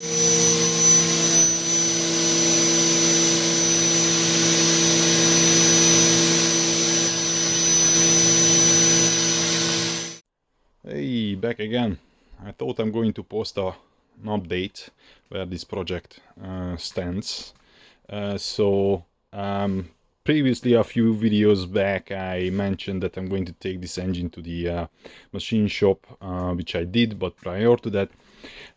Hey, back again. I thought I'm going to post an update where this project stands. Previously, a few videos back, I mentioned that I'm going to take this engine to the machine shop, which I did, but prior to that,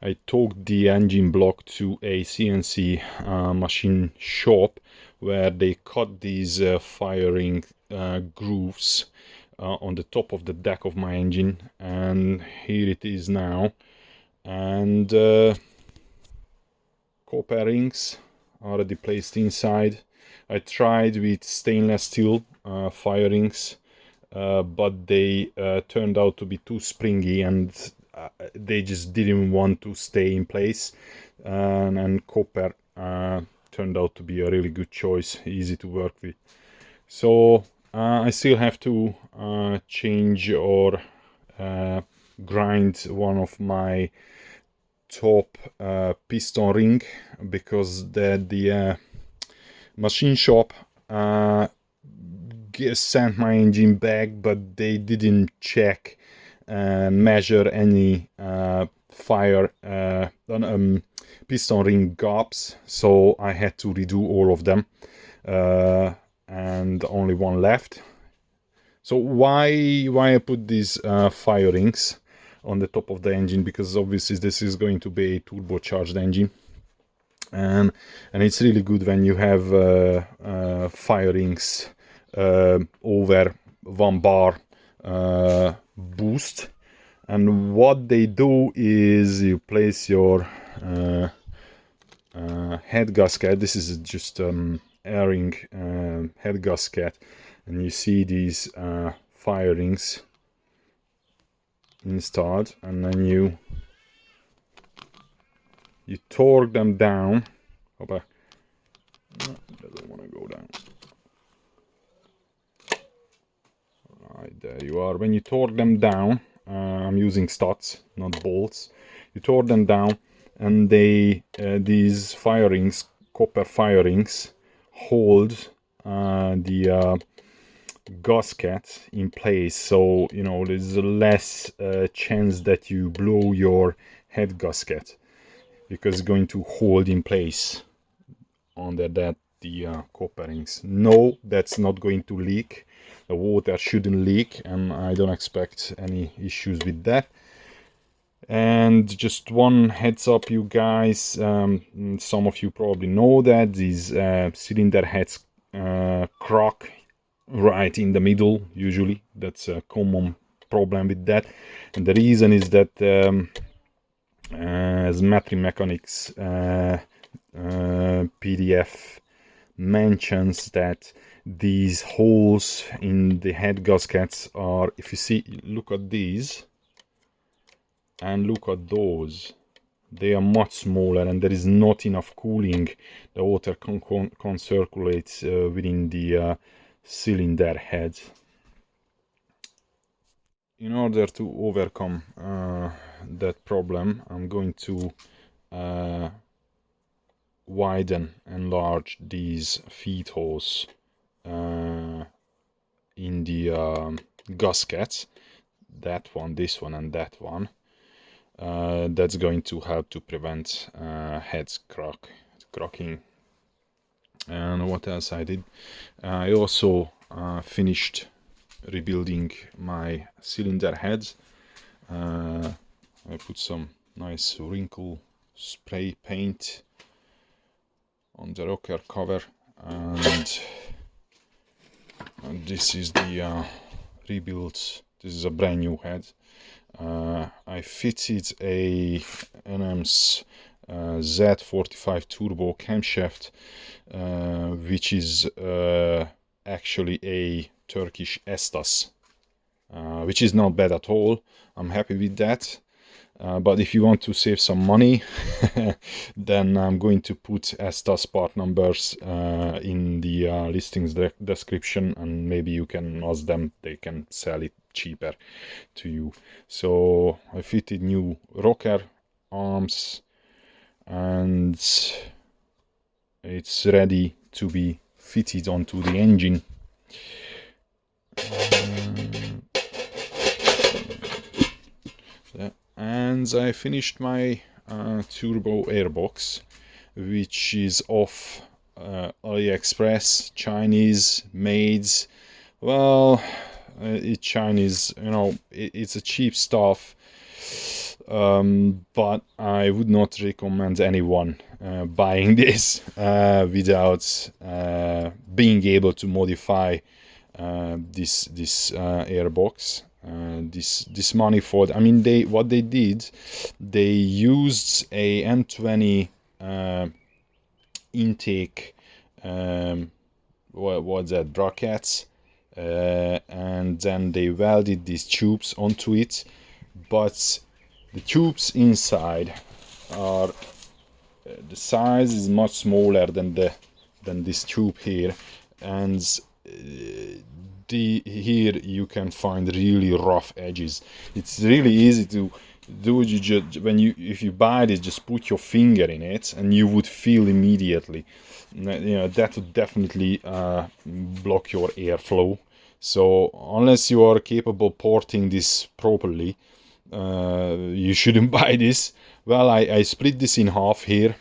I took the engine block to a CNC machine shop where they cut these firing grooves on the top of the deck of my engine, and here it is now. And copper rings already placed inside. I tried with stainless steel firings, but they turned out to be too springy, and they just didn't want to stay in place, and copper turned out to be a really good choice, easy to work with. So I still have to change or grind one of my top piston ring, because the machine shop sent my engine back, but they didn't check measure any piston ring gaps, so I had to redo all of them, and only one left. So why I put these firings on the top of the engine? Because obviously this is going to be a turbocharged engine, and it's really good when you have firings over 1 bar boost. And what they do is you place your head gasket. This is just airing head gasket, and you see these firings installed, and then you torque them down. Opa. No, doesn't want to go down. Right, there you are. When you torque them down, I'm using studs, not bolts. You torque them down, and they these firings, copper firings, hold the gasket in place, so you know there's less chance that you blow your head gasket, because it's going to hold in place under that the copper rings. No, that's not going to leak. The water shouldn't leak, and I don't expect any issues with that. And just one heads up, you guys, some of you probably know that these cylinder heads crack right in the middle. Usually that's a common problem with that, and the reason is that as Metri Mechanics PDF mentions, that these holes in the head gaskets are, if you see, look at these and look at those, they are much smaller, and there is not enough cooling. The water can't circulate within the cylinder head. In order to overcome that problem, I'm going to enlarge these feed holes in the gaskets, that one, this one, and that one. That's going to help to prevent heads cracking. And what else I did? I also finished rebuilding my cylinder heads. I put some nice wrinkle spray paint on the rocker cover, and this is the rebuild. This is a brand new head. I fitted a Enem's Z45 Turbo camshaft, which is actually a Turkish Estas, which is not bad at all. I'm happy with that. But if you want to save some money, then I'm going to put Estas part numbers in the listings description, and maybe you can ask them, they can sell it cheaper to you. So I fitted new rocker arms, and it's ready to be fitted onto the engine. And I finished my turbo airbox, which is off AliExpress, Chinese made. Well, it's Chinese, you know, it's a cheap stuff, but I would not recommend anyone buying this without being able to modify this airbox. This manifold, I mean, what they did, they used a M20 intake, what's that, brackets, and then they welded these tubes onto it, but the tubes inside are the size is much smaller than this tube here, and here you can find really rough edges. It's really easy to do. You just, if you buy this, just put your finger in it and you would feel immediately. You know, that would definitely block your airflow. So unless you are capable porting this properly, you shouldn't buy this. Well, I split this in half here,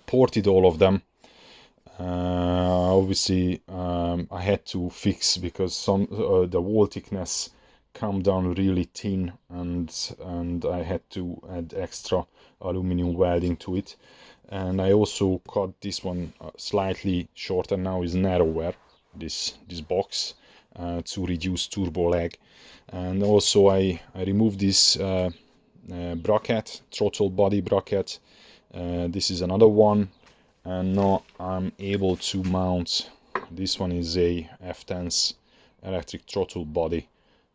ported all of them. Obviously, I had to fix because the wall thickness come down really thin, and I had to add extra aluminum welding to it. And I also cut this one slightly shorter, now is narrower, this box, to reduce turbo lag. And also I removed this bracket, throttle body bracket. This is another one, and now I'm able to mount. This one is a F10's electric throttle body.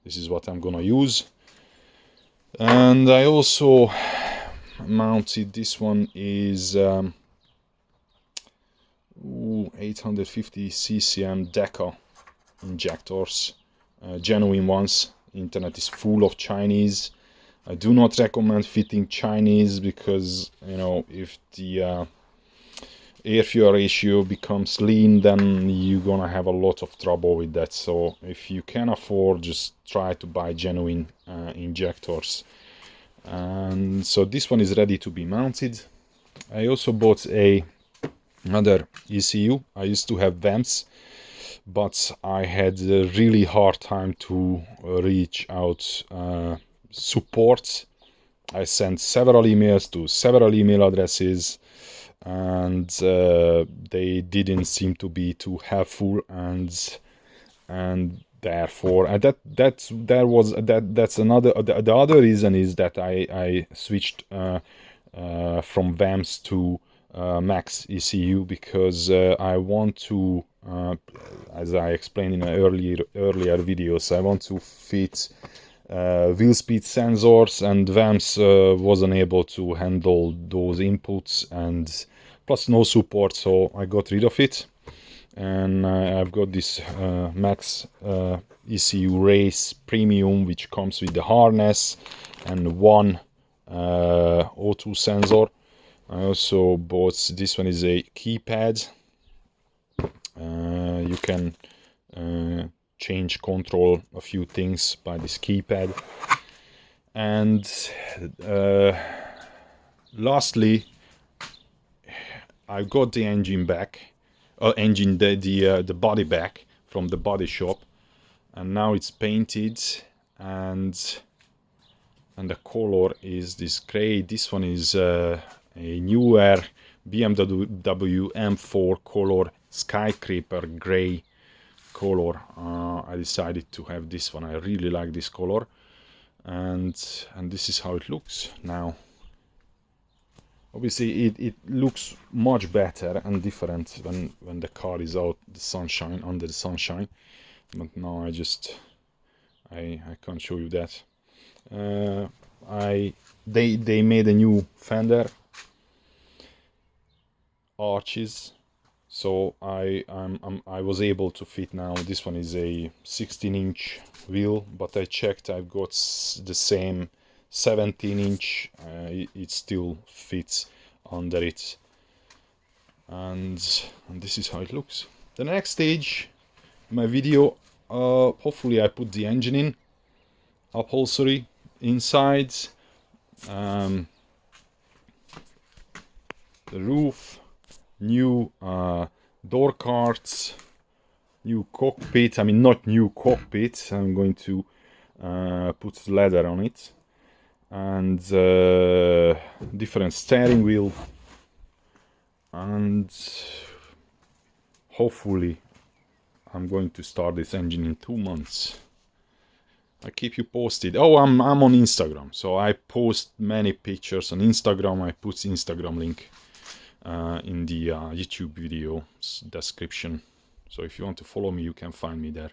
This is what I'm gonna use. And I also mounted, this one is 850 CCM Deca injectors, genuine ones. Internet is full of Chinese. I do not recommend fitting Chinese because, you know, if the air fuel ratio becomes lean, then you're gonna have a lot of trouble with that. So if you can afford, just try to buy genuine injectors. And so this one is ready to be mounted. I also bought another ECU. I used to have VAMs, but I had a really hard time to reach out support. I sent several emails to several email addresses, and they didn't seem to be too helpful, and therefore that's another, the other reason is that I switched from VAMs to Max ECU, because I want to, as I explained in earlier videos, I want to fit wheel speed sensors, and VAMs wasn't able to handle those inputs, and plus no support, so I got rid of it. And I've got this Max ECU Race Premium, which comes with the harness and one O2 sensor. I also bought, this one is a keypad. You can change, control a few things by this keypad. And lastly, I got the engine back, the body back from the body shop, and now it's painted, and the color is this gray. This one is a newer BMW M4 color, Skyscraper Grey color. I decided to have this one. I really like this color, and this is how it looks now. Obviously it looks much better and different when the car is out the sunshine, under the sunshine, but now I can't show you that. They made a new fender arches, so I was able to fit now. This one is a 16-inch wheel, but I checked, I've got the same 17-inch, it still fits under it, and this is how it looks. The next stage in my video, hopefully I put the engine in, upholstery inside, the roof, new door cards, new cockpit. I mean, not new cockpit, I'm going to put leather on it, and different steering wheel, and hopefully I'm going to start this engine in 2 months. I keep you posted. Oh, I'm on Instagram, so I post many pictures on Instagram. I put Instagram link in the YouTube video description, so if you want to follow me, you can find me there.